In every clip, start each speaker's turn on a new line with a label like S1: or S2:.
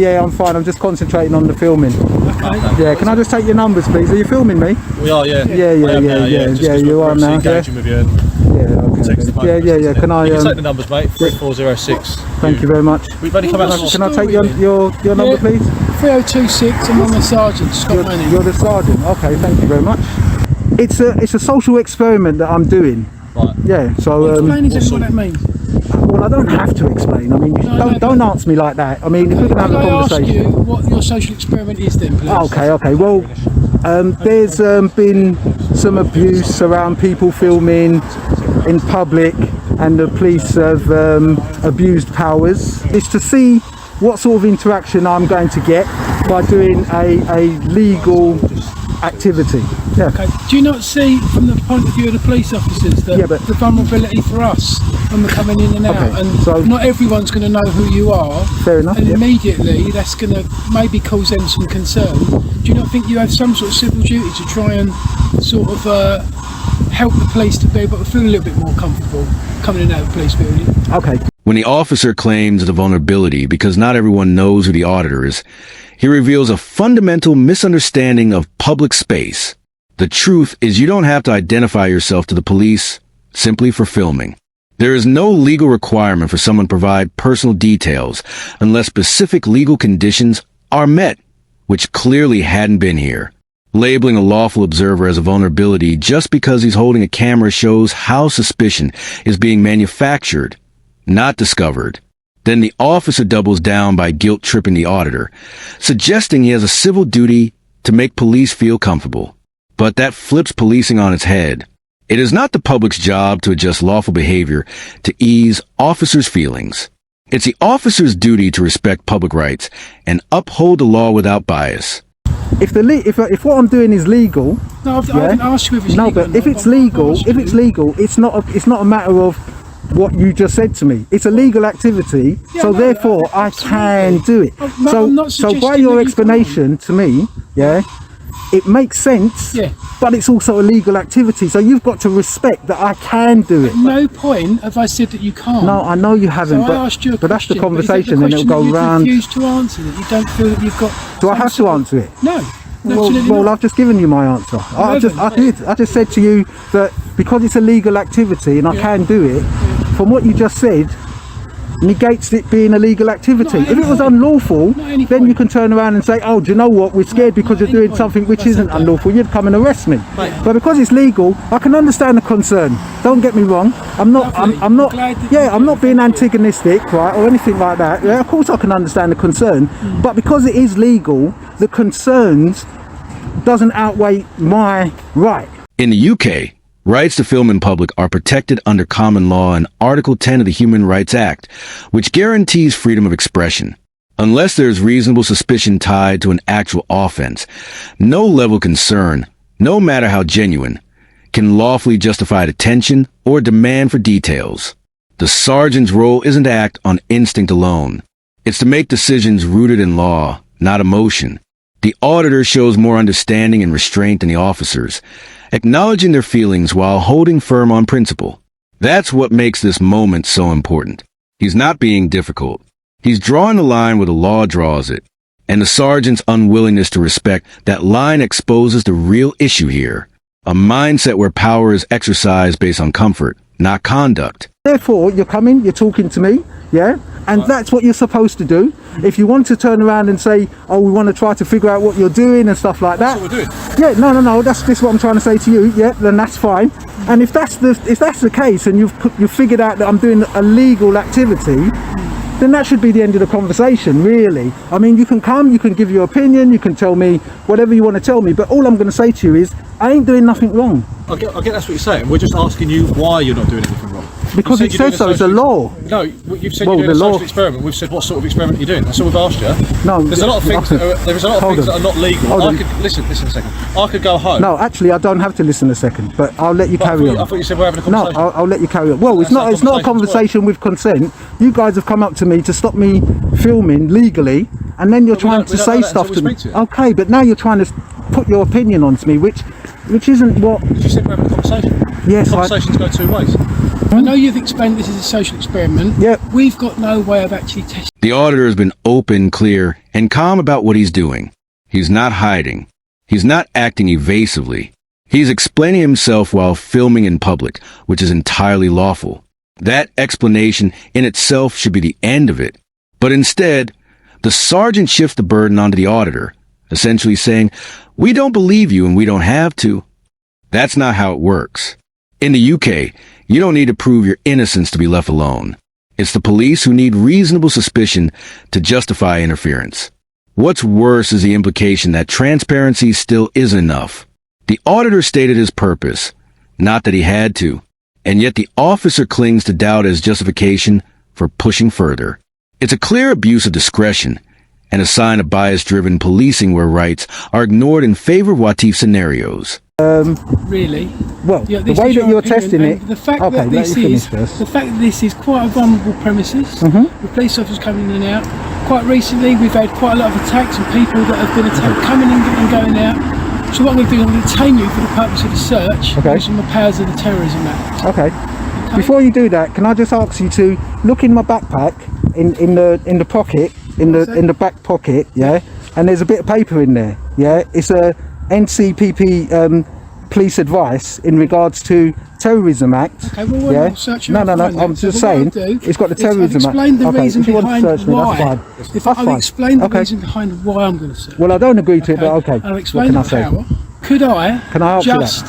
S1: Yeah, I'm fine. I'm just concentrating on the filming.
S2: Okay.
S1: Yeah, can I just take your numbers, please? Are you filming me?
S3: We are, yeah.
S1: Yeah, you are now.
S3: Engaging with you.
S1: Yeah, okay. Yeah. Can I?
S3: You can take the numbers, mate. 3406.
S1: Thank you very much.
S3: We've only come out.
S1: Can I take your number, please?
S2: 3026. And I'm the sergeant, Scott Manning.
S1: You're the sergeant. Okay, thank you very much. It's a social experiment that I'm doing.
S3: Right.
S1: Yeah. So.
S2: Explain exactly what that means.
S1: Well, I don't have to explain. I mean, don't answer me like that. I mean, if we're gonna have a conversation.
S2: Can I ask you what your social experiment is then, please?
S1: Okay. Well, there's been some abuse around people filming in public, and the police have abused powers. It's to see what sort of interaction I'm going to get by doing a legal activity. Yeah.
S2: Okay. Do you not see, from the point of view of the police officers, that the vulnerability for us when we're coming in and out, and so not everyone's going to know who you are.
S1: Fair enough.
S2: And immediately that's going to maybe cause them some concern. Do you not think you have some sort of civil duty to try and sort of help the police to be able to feel a little bit more comfortable coming in and out of the police building?
S1: Okay.
S4: When the officer claims the vulnerability because not everyone knows who the auditor is, he reveals a fundamental misunderstanding of public space. The truth is you don't have to identify yourself to the police simply for filming. There is no legal requirement for someone to provide personal details unless specific legal conditions are met, which clearly hadn't been here. Labeling a lawful observer as a vulnerability just because he's holding a camera shows how suspicion is being manufactured, not discovered. Then the officer doubles down by guilt-tripping the auditor, suggesting he has a civil duty to make police feel comfortable. But that flips policing on its head. It is not the public's job to adjust lawful behavior to ease officers' feelings. It's the officer's duty to respect public rights and uphold the law without bias.
S1: If what I'm doing is legal,
S2: no, I didn't ask you if it's legal.
S1: No, but if it's legal, it's not a matter of what you just said to me. It's a legal activity, so therefore I can do it. So by your explanation to me, it makes sense, but it's also a legal activity, so you've got to respect that I can do it.
S2: At no point have I said that you can't.
S1: No, I know you haven't,
S2: so I asked you a
S1: but that's the
S2: question,
S1: conversation, and it'll go round.
S2: You refuse to answer that. You don't feel that you've got.
S1: Do I have to answer it?
S2: No.
S1: Well, I've just given you my answer. I just said to you that because it's a legal activity and I can do it, from what you just said, negates it being a legal activity. If it was unlawful, then you can turn around and say, oh, do you know what, we're scared because you're doing something which isn't unlawful, you'd come and arrest me. But because it's legal, I can understand the concern. Don't get me wrong, I'm not being antagonistic, right, or anything like that. Yeah, of course I can understand the concern, but because it is legal, the concerns doesn't outweigh my right.
S4: In the UK, rights to film in public are protected under common law in Article 10 of the Human Rights Act, which guarantees freedom of expression. Unless there is reasonable suspicion tied to an actual offense, no level of concern, no matter how genuine, can lawfully justify detention or demand for details. The sergeant's role isn't to act on instinct alone. It's to make decisions rooted in law, not emotion. The auditor shows more understanding and restraint than the officers, acknowledging their feelings while holding firm on principle. That's what makes this moment so important. He's not being difficult. He's drawing the line where the law draws it, and the sergeant's unwillingness to respect that line exposes the real issue here, a mindset where power is exercised based on comfort, not conduct.
S1: Therefore, you're coming, you're talking to me, and that's what you're supposed to do. If you want to turn around and say, oh, we want to try to figure out what you're doing and stuff like that.
S3: That's what we're doing.
S1: No, that's just what I'm trying to say to you. Then that's fine. And if that's the case, and you've figured out that I'm doing a legal activity, then that should be the end of the conversation, really. I mean, you can come, you can give your opinion, you can tell me whatever you want to tell me, but all I'm going to say to you is, I ain't doing nothing wrong.
S3: I get that's what you're saying. We're just asking you why you're not doing anything wrong.
S1: Because it says so, it's a law.
S3: No, you've said you're doing a social experiment. We've said what sort of experiment are you doing. That's all we've asked you.
S1: No,
S3: there's a lot of things that are not legal. Listen a second. I could go home.
S1: No, actually, I don't have to listen a second, but I'll let you carry on.
S3: I thought you said we're having a conversation.
S1: No, I'll let you carry on. Well, it's not a conversation with consent. You guys have come up to me to stop me filming legally, and then you're trying to say stuff to me. Okay, but now you're trying to put your opinion onto me, which isn't what.
S3: You said we're having a conversation.
S1: Yes,
S3: conversations go two ways.
S2: I know you've explained this is a social experiment.
S1: Yeah.
S2: We've got no way of actually testing.
S4: The auditor has been open, clear, and calm about what he's doing. He's not hiding. He's not acting evasively. He's explaining himself while filming in public, which is entirely lawful. That explanation in itself should be the end of it. But instead, the sergeant shifts the burden onto the auditor, essentially saying, "We don't believe you and we don't have to." That's not how it works. In the UK, you don't need to prove your innocence to be left alone. It's the police who need reasonable suspicion to justify interference. What's worse is the implication that transparency still isn't enough. The auditor stated his purpose, not that he had to, and yet the officer clings to doubt as justification for pushing further. It's a clear abuse of discretion and a sign of bias-driven policing where rights are ignored in favor of what-if scenarios.
S2: Really?
S1: Well,
S2: Yeah,
S1: the
S2: this
S1: way
S2: is
S1: that
S2: your
S1: you're
S2: opinion,
S1: testing
S2: and
S1: it.
S2: the fact
S1: Okay,
S2: that
S1: let
S2: this
S1: you finish
S2: is
S1: first.
S2: the fact that this is quite a vulnerable premises. The police officers coming in and out. Quite recently, we've had quite a lot of attacks and people that have been attacked coming in and going out. So what I'm going to do, I'm going to detain you for the purpose of the search.
S1: Okay.
S2: Using the powers of the Terrorism Act.
S1: Okay. Before you do that, can I just ask you to look in my backpack, in the pocket, in the back pocket, yeah? And there's a bit of paper in there, yeah? It's a NCPP police advice in regards to Terrorism Act.
S2: Okay, well, we're
S1: yeah?
S2: not searching
S1: No,
S2: to find
S1: I'm
S2: that. So
S1: just
S2: what I'll
S1: saying,
S2: do
S1: it's got the
S2: is I've
S1: Terrorism Act.
S2: explained the
S1: Okay,
S2: reason
S1: if you want to
S2: behind
S1: search me,
S2: why.
S1: that's fine.
S2: If
S1: That's
S2: I've
S1: fine.
S2: explained the
S1: Okay.
S2: reason behind why I'm going to search.
S1: Well, I don't agree to it, but okay.
S2: I'll
S1: What
S2: explain
S1: can I
S2: the
S1: say?
S2: power. Could I
S1: Can I help you
S2: just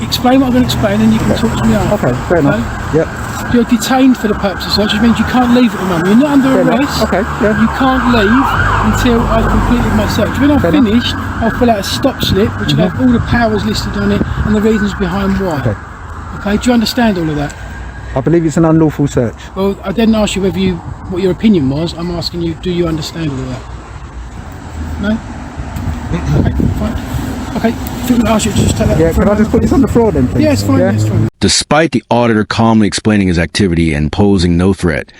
S2: explain what I'm going to explain and you can talk to me after?
S1: Okay, fair enough. Yep.
S2: You're detained for the purpose of search, which means you can't leave at the moment. You're not under
S1: Fair enough.
S2: arrest.
S1: Okay, yeah.
S2: You can't leave until I've completed my search. When I've
S1: Fair enough.
S2: finished, I'll fill out a stop slip, which will have all the powers listed on it and the reasons behind why.
S1: Okay.
S2: Okay, do you understand all of that?
S1: I believe it's an unlawful search.
S2: Well, I didn't ask you what your opinion was. I'm asking you, do you understand all of that? No? Okay, fine. Okay, I think I'll ask you to just take that.
S1: Yeah,
S2: for
S1: can I
S2: a
S1: just put
S2: moment.
S1: this on the floor then, please?
S2: Yeah, it's fine. Yeah, it's fine.
S4: Despite the auditor calmly explaining his activity and posing no threat,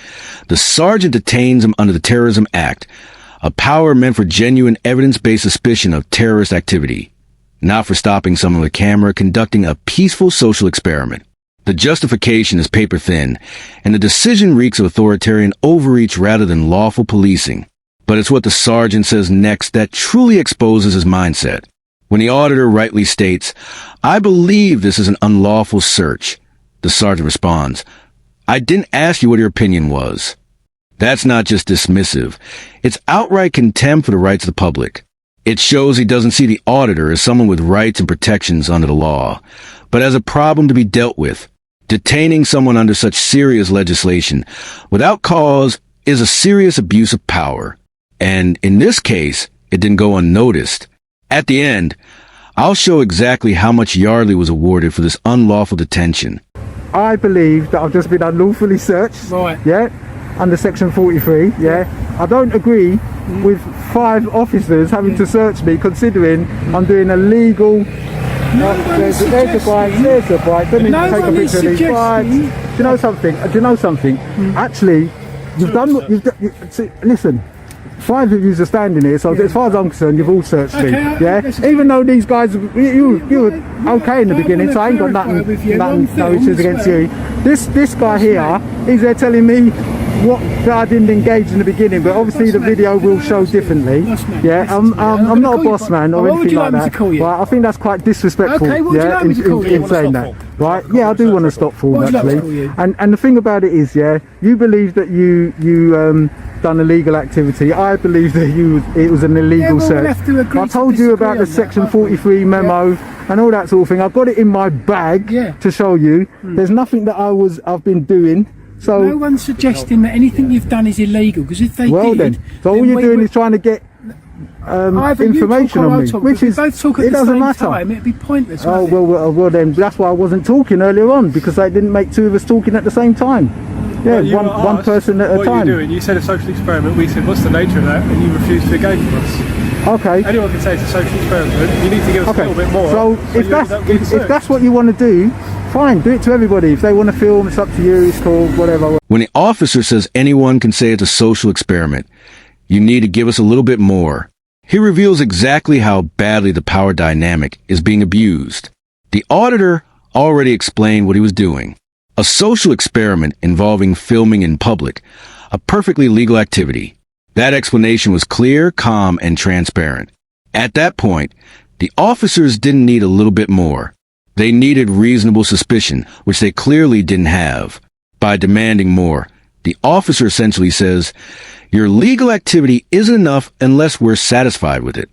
S4: the sergeant detains him under the Terrorism Act, a power meant for genuine evidence-based suspicion of terrorist activity, not for stopping someone with a camera conducting a peaceful social experiment. The justification is paper-thin, and the decision reeks of authoritarian overreach rather than lawful policing. But it's what the sergeant says next that truly exposes his mindset. When the auditor rightly states, "I believe this is an unlawful search," the sergeant responds, "I didn't ask you what your opinion was." That's not just dismissive. It's outright contempt for the rights of the public. It shows he doesn't see the auditor as someone with rights and protections under the law, but as a problem to be dealt with. Detaining someone under such serious legislation without cause is a serious abuse of power. And in this case, it didn't go unnoticed. At the end, I'll show exactly how much Yardley was awarded for this unlawful detention.
S1: I believe that I've just been unlawfully searched.
S2: Right.
S1: Yeah. Under section 43. Yeah. I don't agree with 5 officers having to search me, considering I'm doing a legal. There's a bike. There's a bike. Don't need to take a picture of these bikes. Do you know something? Actually, listen. 5 of you are standing here, so as far as I'm concerned, you've all searched me. Yeah. Even though these guys, you were okay in the beginning, so I ain't got no issues against you. This guy here, he's there telling me that I didn't engage in the beginning, but obviously the video will show differently. Yeah. I'm not a boss man or anything like that. Right. I think that's quite disrespectful. Yeah. In saying that. Right. Yeah. I do want to stop form actually. And the thing about it is, yeah, you believe that you done illegal activity. I believe that it was an illegal search. I told you about the section 43 memo and all that sort of thing. I've got it in my bag to show you. There's nothing that I've been doing. So
S2: no one's suggesting that anything you've done is illegal, because if they did,
S1: so all you're doing is trying to get information on me, which is
S2: both talk at
S1: it
S2: the
S1: doesn't
S2: same
S1: matter.
S2: time, it'd be pointless.
S1: Oh well, then that's why I wasn't talking earlier on, because they didn't make 2 of us talking at the same time. Yeah, one person at a time.
S3: What are you doing? You said a social experiment. We said, what's the nature of that? And you refused to engage with us.
S1: Okay.
S3: Anyone can say it's a social experiment. You need to give us a little bit more.
S1: So if that's what you want to do, fine, do it to everybody. If they want to film, it's up to you. It's cool, whatever.
S4: When the officer says anyone can say it's a social experiment, you need to give us a little bit more. He reveals exactly how badly the power dynamic is being abused. The auditor already explained what he was doing. A social experiment involving filming in public, a perfectly legal activity. That explanation was clear, calm, and transparent. At that point, the officers didn't need a little bit more. They needed reasonable suspicion, which they clearly didn't have. By demanding more, the officer essentially says, your legal activity isn't enough unless we're satisfied with it.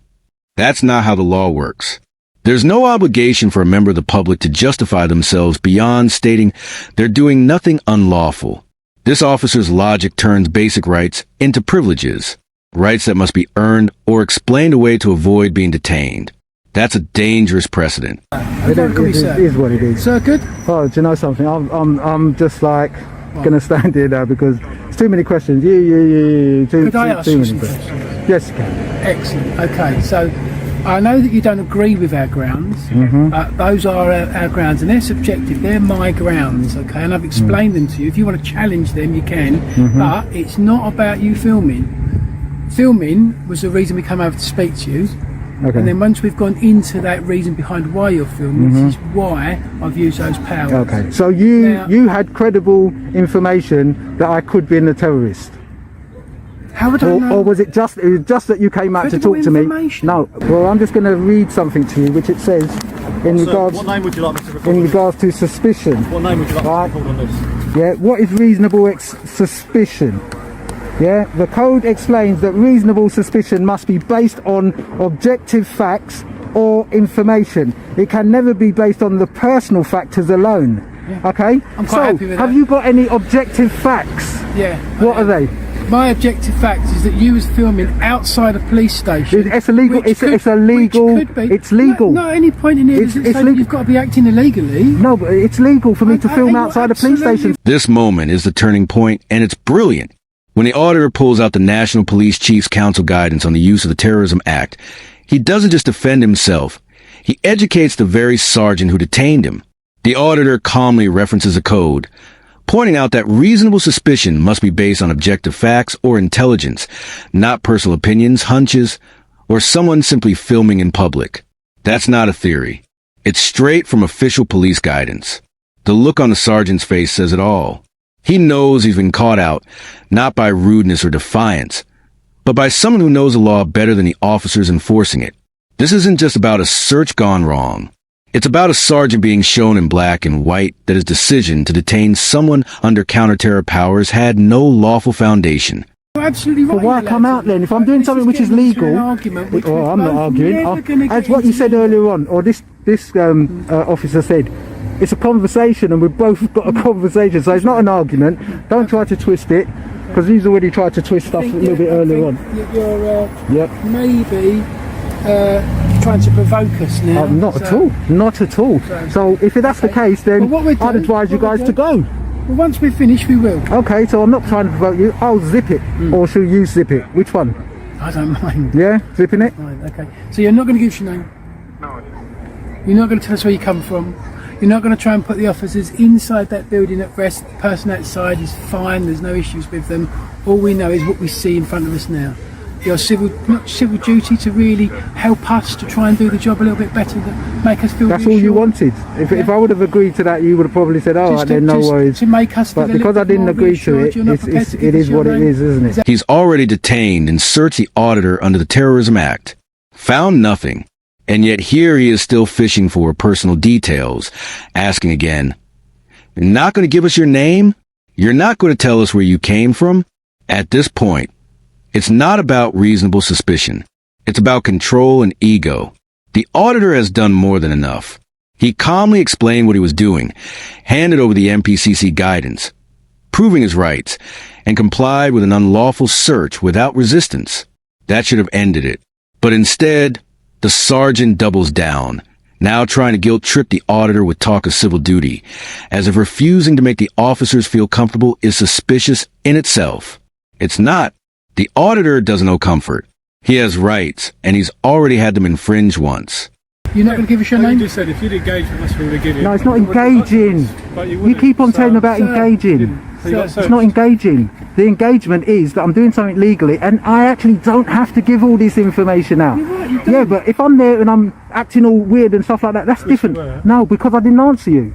S4: That's not how the law works. There's no obligation for a member of the public to justify themselves beyond stating they're doing nothing unlawful. This officer's logic turns basic rights into privileges, rights that must be earned or explained away to avoid being detained. That's a dangerous precedent.
S1: It is what it is.
S2: Sir, good?
S1: Oh, do you know something? I'm just like going to stand here now because it's too many questions.
S2: Could I ask you some questions?
S1: Yes, you can.
S2: Excellent. Okay, so I know that you don't agree with our grounds. Those are our grounds, and they're subjective. They're my grounds, okay? And I've explained them to you. If you want to challenge them, you can. But it's not about you filming. Filming was the reason we come over to speak to you.
S1: Okay.
S2: And then once we've gone into that reason behind why you're filming, this is why I've used those powers.
S1: Okay. So you had credible information that I could be a terrorist.
S2: How would I know?
S1: Or was it just that you came out
S2: Credible
S1: to talk to me?
S2: information?
S1: No. Well, I'm just going to read something to you, which it says in regards.
S3: What name would you like me to record?
S1: In regards to suspicion.
S3: What name would you like me to record on this?
S1: Yeah. What is reasonable suspicion? Yeah. The code explains that reasonable suspicion must be based on objective facts or information. It can never be based on the personal factors alone. Yeah. Okay.
S2: I'm quite happy with that.
S1: Have you got any objective facts?
S2: Yeah.
S1: What are they?
S2: My objective fact is that you was filming outside a police station.
S1: It's illegal. It's illegal.
S2: Which could be.
S1: It's legal.
S2: Not any point in here does it say that you've got to be acting illegally.
S1: No, but it's legal for me to film outside a police station.
S4: This moment is the turning point, and it's brilliant. When the auditor pulls out the National Police Chief's Council guidance on the use of the Terrorism Act, he doesn't just defend himself. He educates the very sergeant who detained him. The auditor calmly references a code, pointing out that reasonable suspicion must be based on objective facts or intelligence, not personal opinions, hunches, or someone simply filming in public. That's not a theory. It's straight from official police guidance. The look on the sergeant's face says it all. He knows he's been caught out, not by rudeness or defiance, but by someone who knows the law better than the officers enforcing it. This isn't just about a search gone wrong. It's about a sergeant being shown in black and white that his decision to detain someone under counter-terror powers had no lawful foundation.
S2: You're absolutely right.
S1: But why come out then? If I'm doing something which is legal, I'm not arguing. As what you said earlier on, or this officer said, it's a conversation and we've both got a conversation, so it's not an argument. Don't try to twist it, because he's already tried to twist stuff a little bit earlier on.
S2: You're maybe trying to provoke us now.
S1: Not at all. Not at all. So if that's the case, then I'd advise you guys to go.
S2: Well, once we're finished, we will.
S1: Okay, so I'm not trying to provoke you. I'll zip it. Or shall you zip it? Which one?
S2: I don't mind.
S1: Yeah? Zipping it?
S2: Right, okay. So you're not going to give us your name? No. You're not going to tell us where you come from? You're not going to try and put the officers inside that building at rest? The person outside is fine, there's no issues with them. All we know is what we see in front of us now. Your civil duty to really help us to try and do the job a little bit better, to make us feel
S1: That's all you wanted. If I would have agreed to that, you would have probably said, all right, then no worries.
S2: To make us feel
S1: but because I didn't agree to it, it is what it is, isn't it?
S4: He's already detained and searched the auditor under the Terrorism Act. Found nothing. And yet here he is still fishing for personal details, asking again, "You're not going to give us your name? You're not going to tell us where you came from?" At this point, it's not about reasonable suspicion. It's about control and ego. The auditor has done more than enough. He calmly explained what he was doing, handed over the MPCC guidance, proving his rights, and complied with an unlawful search without resistance. That should have ended it. But instead, the sergeant doubles down, now trying to guilt-trip the auditor with talk of civil duty, as if refusing to make the officers feel comfortable is suspicious in itself. It's not. The auditor doesn't owe comfort. He has rights, and he's already had them infringed once.
S2: You're not going to give us your name?
S3: You just said if you'd engage with us, we would have given you.
S1: No, it's not engaging. You keep on saying about engaging. It's not engaging. The engagement is that I'm doing something legally and I actually don't have to give all this information out. Yeah, but if I'm there and I'm acting all weird and stuff like that, that's different. No, because I didn't answer you.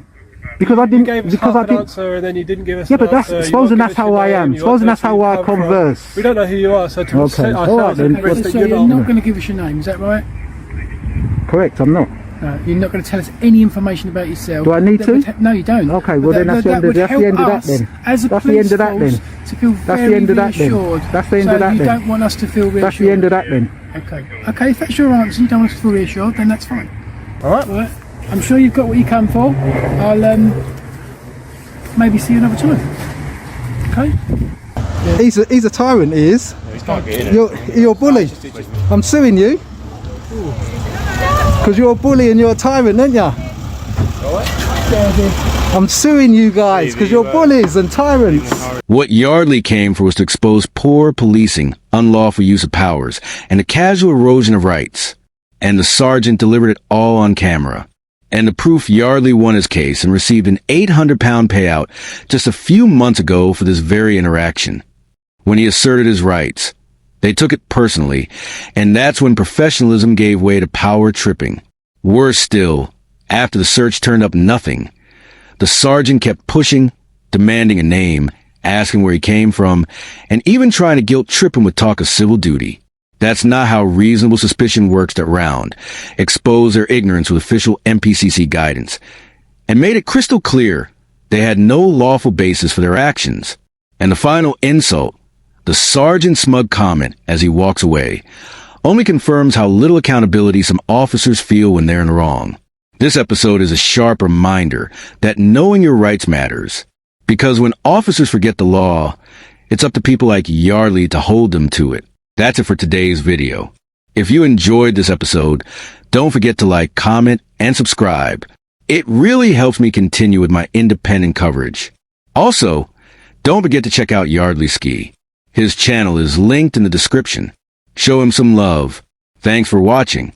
S1: Because I
S3: You
S1: didn't.
S3: gave us
S1: Because
S3: half
S1: I
S3: an
S1: didn't.
S3: answer and then you didn't give us
S1: Yeah,
S3: an
S1: but that's
S3: answer. You
S1: supposing
S3: won't
S1: that's
S3: give us
S1: how
S3: your
S1: I
S3: name,
S1: am.
S3: you won't
S1: Supposing
S3: tell
S1: that's
S3: us
S1: how
S3: where
S1: I
S3: you come from.
S1: converse.
S3: We don't know who you are, so to
S1: Okay.
S3: I
S1: All right, then.
S3: risk that
S2: So
S3: you're
S2: you're
S3: not.
S2: not going to give us your name, is that right?
S1: Correct. I'm not.
S2: No, you're not going to tell us any information about yourself.
S1: Do I need
S2: That
S1: to?
S2: would no, you don't.
S1: Okay, well
S2: But
S1: then that's the end of
S2: would
S1: that's the
S2: help
S1: end of that
S2: us
S1: then.
S2: As a
S1: That's the
S2: police
S1: end of that
S2: force
S1: then.
S2: to feel
S1: That's the
S2: very
S1: end of that then.
S2: reassured.
S1: That's the end
S2: so
S1: of that
S2: you
S1: then.
S2: don't want us to feel reassured.
S1: That's the end of that then.
S2: Okay. Okay, if that's your answer, you don't want us to feel reassured, then that's fine.
S3: All right.
S2: All right. I'm sure you've got what you come for. I'll maybe see you another time. Okay.
S1: He's a tyrant. He is.
S3: He's can't get in it.
S1: You're a bully. I'm suing you. Because you're a bully and you're a tyrant, aren't you? I'm suing you guys because you're bullies and tyrants.
S4: What Yardley came for was to expose poor policing, unlawful use of powers, and the casual erosion of rights. And the sergeant delivered it all on camera. And the proof Yardley won his case and received an £800 payout just a few months ago for this very interaction. When he asserted his rights, they took it personally, and that's when professionalism gave way to power tripping. Worse still, after the search turned up nothing, the sergeant kept pushing, demanding a name, asking where he came from, and even trying to guilt trip him with talk of civil duty. That's not how reasonable suspicion works at Round. Expose their ignorance with official MPCC guidance, and made it crystal clear they had no lawful basis for their actions. And the final insult, the sergeant's smug comment as he walks away, only confirms how little accountability some officers feel when they're in the wrong. This episode is a sharp reminder that knowing your rights matters. Because when officers forget the law, it's up to people like Yardley to hold them to it. That's it for today's video. If you enjoyed this episode, don't forget to like, comment, and subscribe. It really helps me continue with my independent coverage. Also, don't forget to check out Yardley Ski. His channel is linked in the description. Show him some love. Thanks for watching.